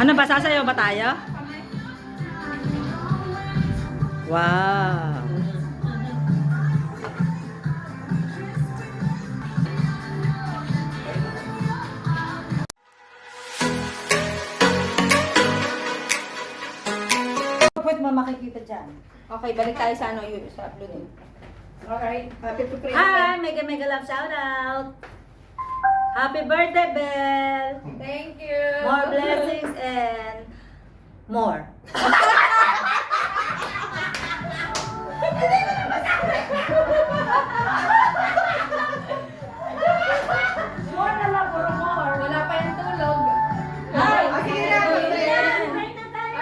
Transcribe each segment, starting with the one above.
Ano ba? Sasayaw ba tayo? Wow! Pwede mo makikita dyan. Okay, balik tayo sa ano yun, sa uploading. Alright. Happy to pray. Hi! Mega mega love shout out! Happy birthday, Belle! Thank you! More blessings and more. More na lang, puro more. Wala pa yung tulog. Hi! Sige na, sige na.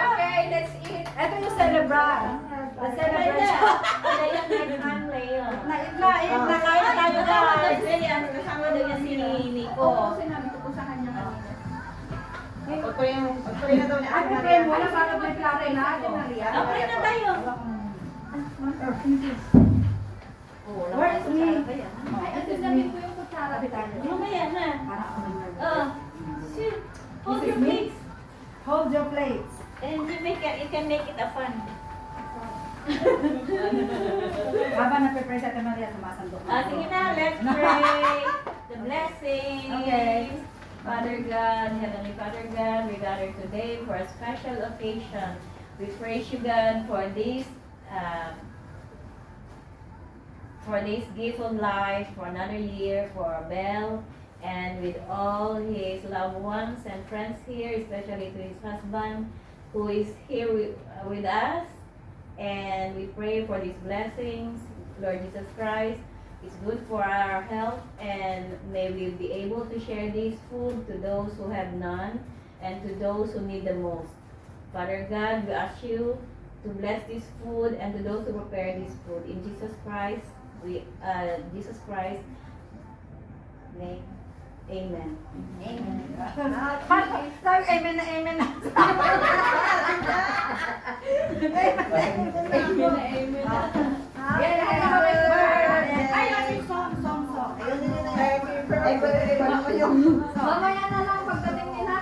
Okay, let's eat. Ito yung celebrate. The celebration. Naitla, kain na tayo guys. Kasama daw niya si Nico. Oo, sinabi ko po sa kanya kanina. Pag-pray na daw niya. Ate pray mo na para may plate na. Ate Maria. Pray na tayo. Where is me? Ay, ate, sabi ko yung kutsara. Mamaya na. Para ako naman. Oh. Shoot. Hold This your is me? plates. Hold your plates. And you can make it a fun. Habang napipray sa Ate Maria, sumasandok na. Sige na, let's pray. The blessings. Okay. Father God, Heavenly Father God, we gather today for a special occasion. We praise you, God, for this gift of life, for another year, for Belle, and with all his loved ones and friends here, especially to his husband, who is here with us. And we pray for these blessings, Lord Jesus Christ. It's good for our health, and may we be able to share this food to those who have none and to those who need the most. Father God, we ask you to bless this food and to those who prepare this food. In Jesus Christ name, amen. Sabi, amen na, amen na. Amen na. Happy birthday. Ay, ay, song. Mamaya na lang pagdating nila.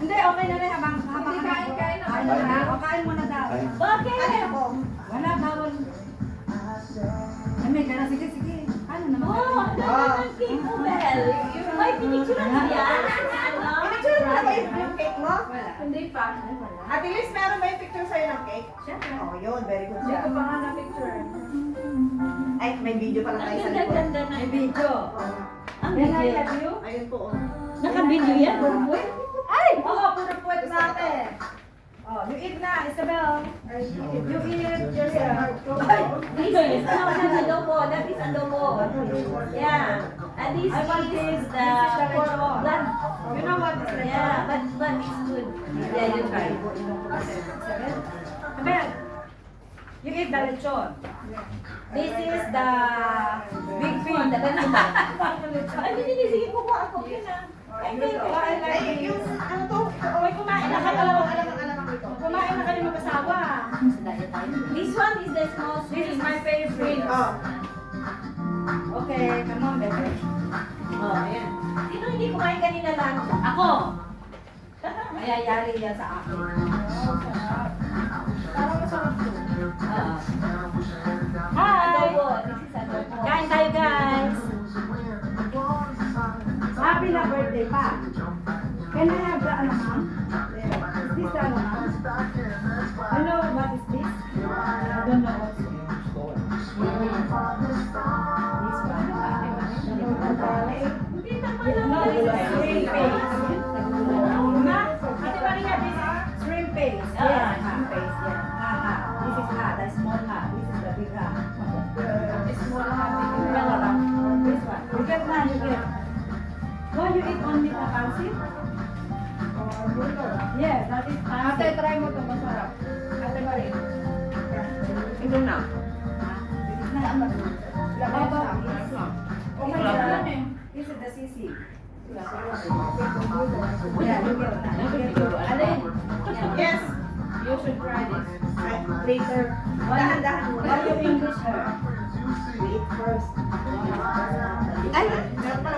Hindi, okay na rin habang Hindi, kain na. Kain mo na. O, kain mo na daw. Bakit? Wala, bawal. Ay, may gana. Sige. Ano naman? Oh, ang ganda ng cake mo, Belle. May pinicturean mo yan? Ano? Picture mo na ba yung cake mo? Wala. Hindi pa. At least meron ba yung picture sa'yo ng cake? Siyempre. Oh, yun. Very good Hindi siya. ko pa nga na-picture. Ay, may video pala tayo sa Ang likod. ganda May ng video. Ang Yan, I video. love you. Ayun po. Oh. Naka-video yan? Ay! Oo, puro puwet natin. Oh, you eat na, Isabel. You eat yourself. Ay! This is that's adobo. That is adobo. Yeah. And this I want is this. the This is the lechon. blood. You know what is lechon? Yeah, but it's good. Yeah, you try. Isabel, you eat the lechon. This is the big fish. The ganito. Ay, hindi, sige ko po ako. Yun na. Ay, Oh, I like Ay, it. yung ano to? May kumain na kayo. Alam ito. Kumain na kayo mag-asawa. This one is the small This is shrimp. my favorite. Oh. Okay, come on, baby. Oh, ayan. Sino hindi kumain kanina lang? Ako. Mayayari yan sa akin. Parang masarap to. Hi! Adobo. This is adobo. Kain tayo, guys. Happy na birthday pa. Can I have the ano, ma'am? Is this the ano, ma'am? Hello, what is this? I don't know what's this. This one. Hindi naman No, this is lang. shrimp paste. Ma, Ate Maria, this is shrimp paste. Yeah, shrimp paste, yeah. Ha. This is ha, the small ha. This is the big ha. Small happy. This one. You get na, you get. Why you eat only the pancit? Yes, that is Ate, pancit. try mo to. Masarap. Ate Marie. Ito na. This is not. Labay How siya. about this? Oh my God. This is the sisig. Yeah, Yeah, you get that. You get that. Alin? Yes. You should try this. Ay, later. Dahan-dahan muna. Why you English her? Wait first. Ay,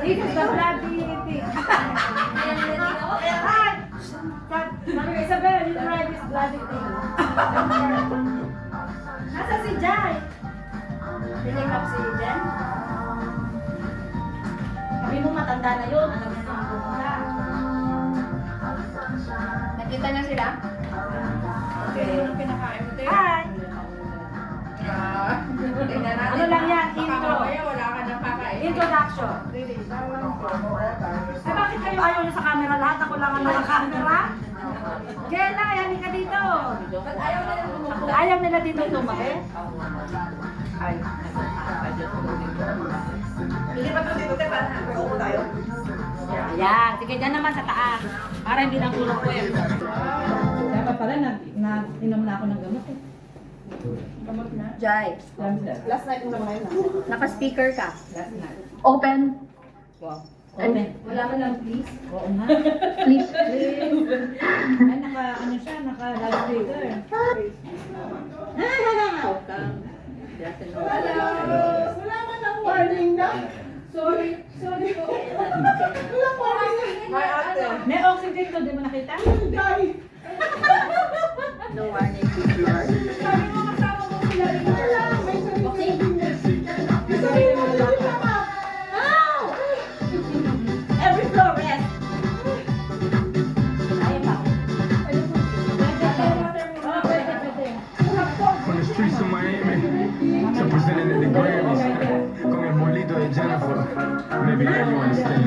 this is the bloody thing. Ayan, Ay! Sabi bloody thing. Nasa si Jai? Piling up si Jen? Sabi mo matanda na yun. Alam niya na ang pumunta. Nakita niya sila? Okay. Ano pinakain mo tayo? Hi! Tingnan natin. Ano lang yan? Baka Intro. mamaya wala ka nang kakain. Introduction. Eh bakit kayo ayaw niyo sa camera? Lahat ako lang ang naka-camera? Kela, ayaw ka dito. Ba't ayaw na lang bumuko? Ayaw nila dito tumae? Hindi ba ito dito tayo? Paupo tayo? Ayan, sige dyan naman sa taas. Para hindi lang tulog ko eh. Dapat pala inom na ako ng gamot eh. Gamot na? Jai, Last night mo na mga yun. naka-speaker ka. Last night. Open. Wow. Open. Wala ka lang, please. Oo nga. Please. Ay, ano siya, naka-loudspeaker. Wala man ang warning na. Sorry po. Walang warning na. May ate. May oxygen to, di mo nakita? Die. No warning. Sabi mo kasama mo sila rin. Wala. May sarili mo lang. Every floor rest. Ayun pa. On the streets of Miami, representing the Grammys, con el bolito de Jennifer. Maybe now you understand.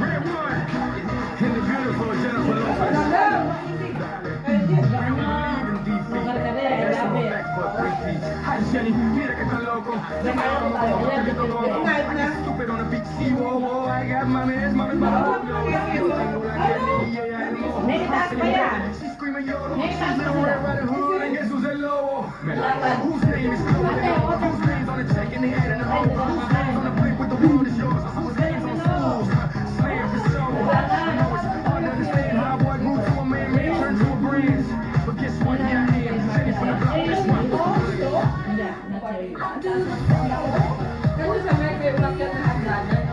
Red one, and the beautiful Jennifer Lopez. Ay, Jenny, mira que tan loco. Stupid on the beach, see, whoa, whoa, I got my man, my She's screaming, yo, she's in a red riding hood, and guess who's that low? Whose name is Whose name's on the check in the head and the hole? Whose name's on the plate with the world is yours? Whose name's on schools? Slam for soul. I know it's hard to understand how a boy grew to a man, man turned to a brand. But guess what? Yeah, I am. Ready for the block, this one. Kasi sa may packet na hagdanan.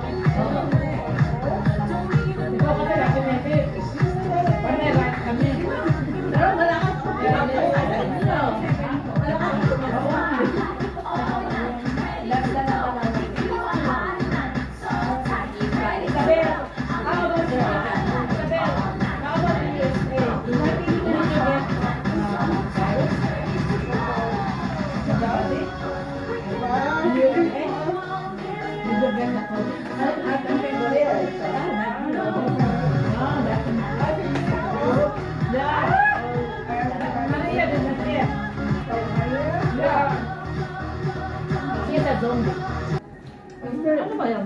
Ano ba yan?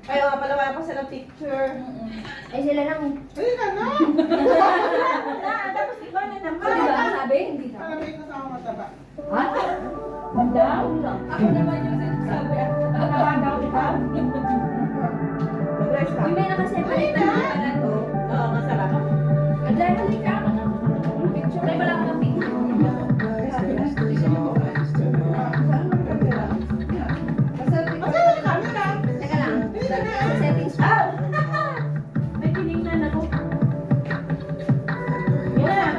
Ay, nga pala, wala pa silang picture. Ay, sila lang. Ayun na nga. Tapos ikaw na naman. Ano ba? Sabi? Hindi na. Parang may kasama mataba. Ha? Ang daw? Ako naman yung sinasabi. Mataba daw ikaw? Mag-rest ka. Yung may nakaseparate na mga na to. Oo, masarap. Adlay, halika. Picture. Ay, wala akong picture. Asan ang camera? Teka lang. Settings pa. May tinignan ako. Yan.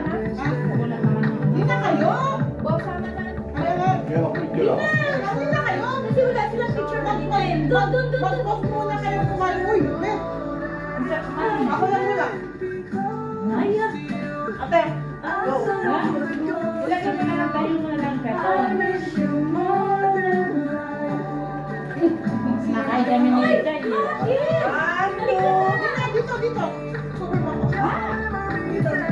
Wala naman. Hindi na kayo. Wow, sama na. Hindi na kayo. Kasi wala silang picture kanina eh. Doon. Mag-off muna kayo kumain. Uy, Beth. Ako lang muna. Naya. Ate. Go. Ha? Wala ka na lang tayo mo na lang kato. Nakain kami ni Rita. Dito. Super pa ko. Dito na.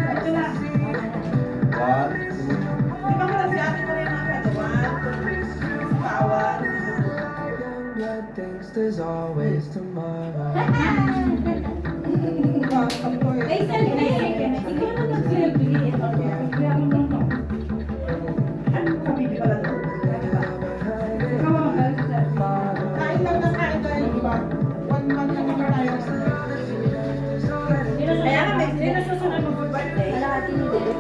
Di ba pala si ate ko rin mga kato? 1, 2, 3, bawal. There's always tomorrow. Ay, selfie. Ikaw na lang selfie. Sabi pala doon. Kain lang na kain tayo, di ba? 1 month na naman tayo. Kaya nga, may nasusunod mo for birthday. Kalahati ni Dele.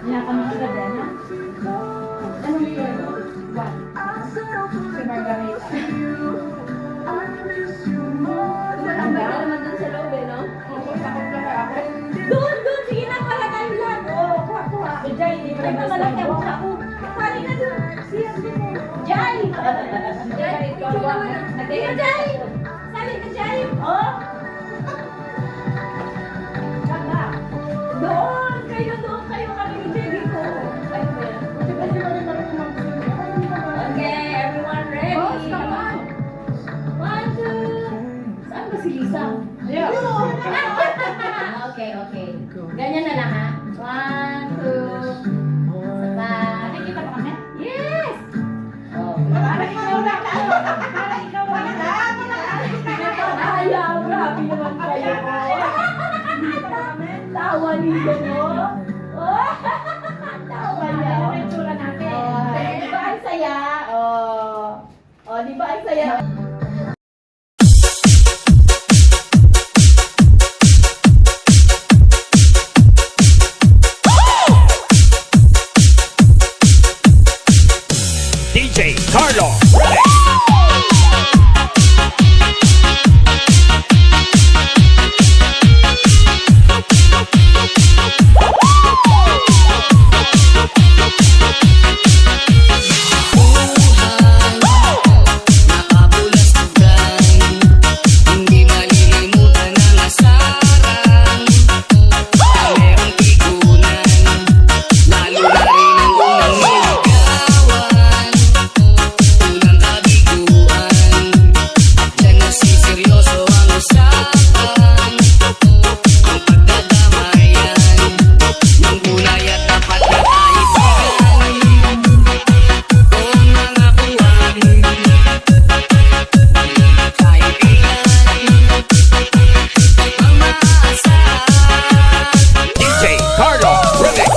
Nakakamang ka din, ha? Anong year? One. Si Margarita. Matambay ka naman dun sa loob eh, no? Oo, ako na malaki ang mukha ko. Sali na doon. Siya mo. Jai! Jai! Sali ka, Jai! Oh! Kaka! Doon kayo kami hindi ko. Okay, everyone ready? Boss, come on. 1, 2. Saan ba si Lisa? Okay. Ganyan na lang ha. 1, 2. Nakikita pa kami? Yes! Oh. Para ikaw lang. Ayaw, grabe naman kayo. Tawa niyo, no? Oh, tawa niyo. Itsura natin. Di ba ang saya? Di ba ang saya? DJ Carlo. Hindi malilimutan ang asaran na merong tigunan, lalo na rin ang unang niligawan, unang kabiguan, at dyan nasiseryoso ang usapan, ang pagdadamayan, ng kulay at tapat na kaibigan, o mga buwan, kaibigan, ang maasahan. DJ Carlo Remix.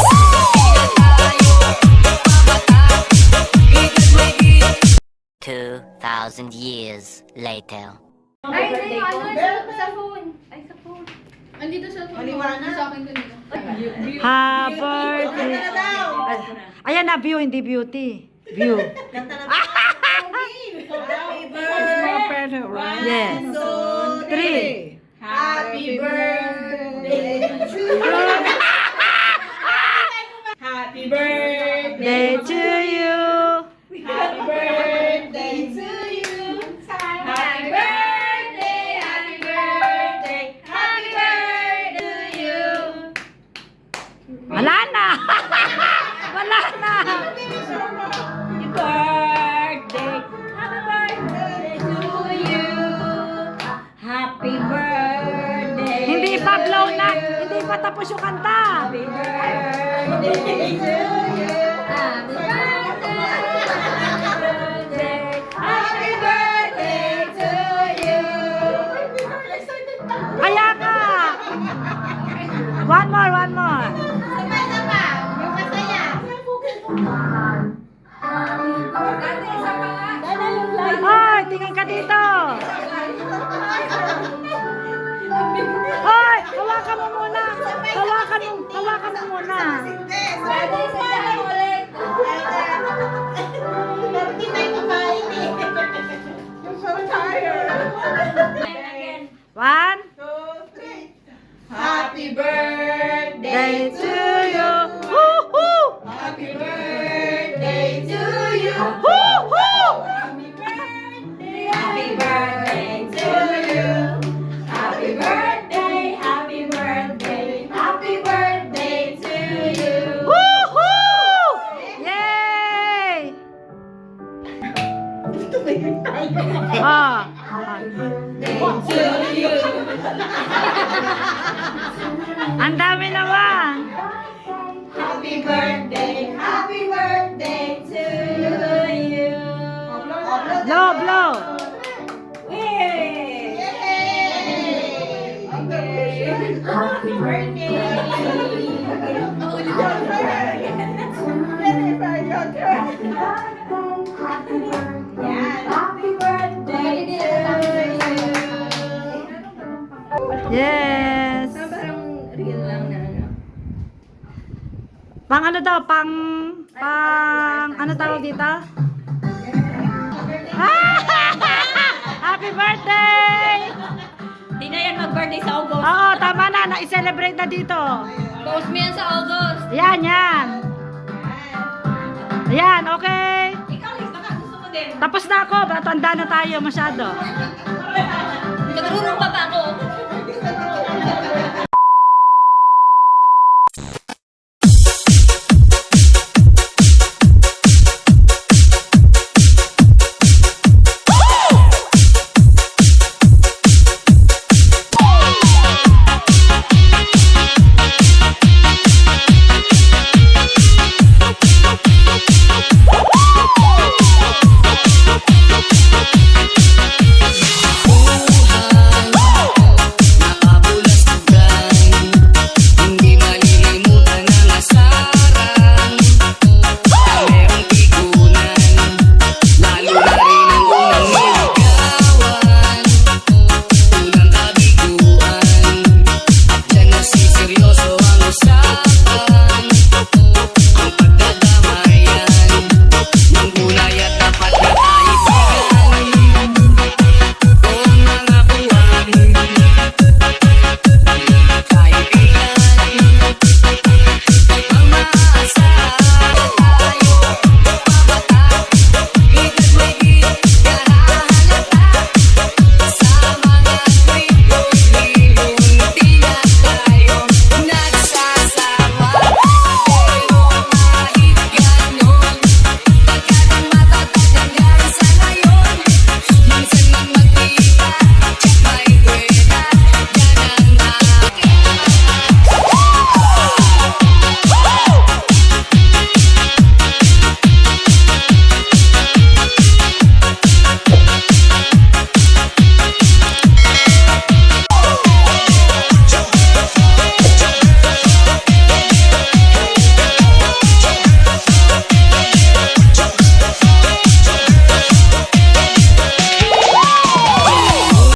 2,000 years later. Ay, hindi, sa phone. Ay, sa phone. Andito sa phone. Maliwanag. Sa akin kanina. Happy Kanta birthday. na daw. Ayan na, view, hindi beauty. View. Kanta na daw. Happy birthday. Yes. 3. Happy birthday to you. Happy birthday. Day to you. Happy birthday to you. Happy birthday. Happy birthday. Happy birthday to you. Wala na. Wala na. Happy birthday! Happy birthday to you! Happy birthday! Hindi pa blow na. Hindi pa tapos yung kanta. Happy birthday to you! Happy birthday! Happy birthday to you! Kaya ka. One more. Hoy, tingin ka dito. Hoy, hawakan mo muna. Hawakan mo muna. I'm so tired. Again. 1. 2, 3. Happy birthday Day to to you. you. Woo-hoo. Happy birthday to you. Woo-hoo. Happy birthday to you! Happy birthday! Happy birthday! Happy birthday to you! Woo-hoo. Yay. Ah. To you! Ang dami naman. Happy birthday! Happy birthday to you! Blow. Yay! Happy birthday! Jennifer, your turn. Happy birthday to you! Yes. Parang real lang na ano. Pang ano daw? Pang ano tawag dito? Happy birthday! Di na yan mag-birthday sa August. Oo, tama na. Na-celebrate na dito. Post mo yan sa August. Yan. Ayan, okay. Ikaw, Liz, baka gusto mo din. Tapos na ako, tanda na tayo masyado. Nagururong pa ba ako?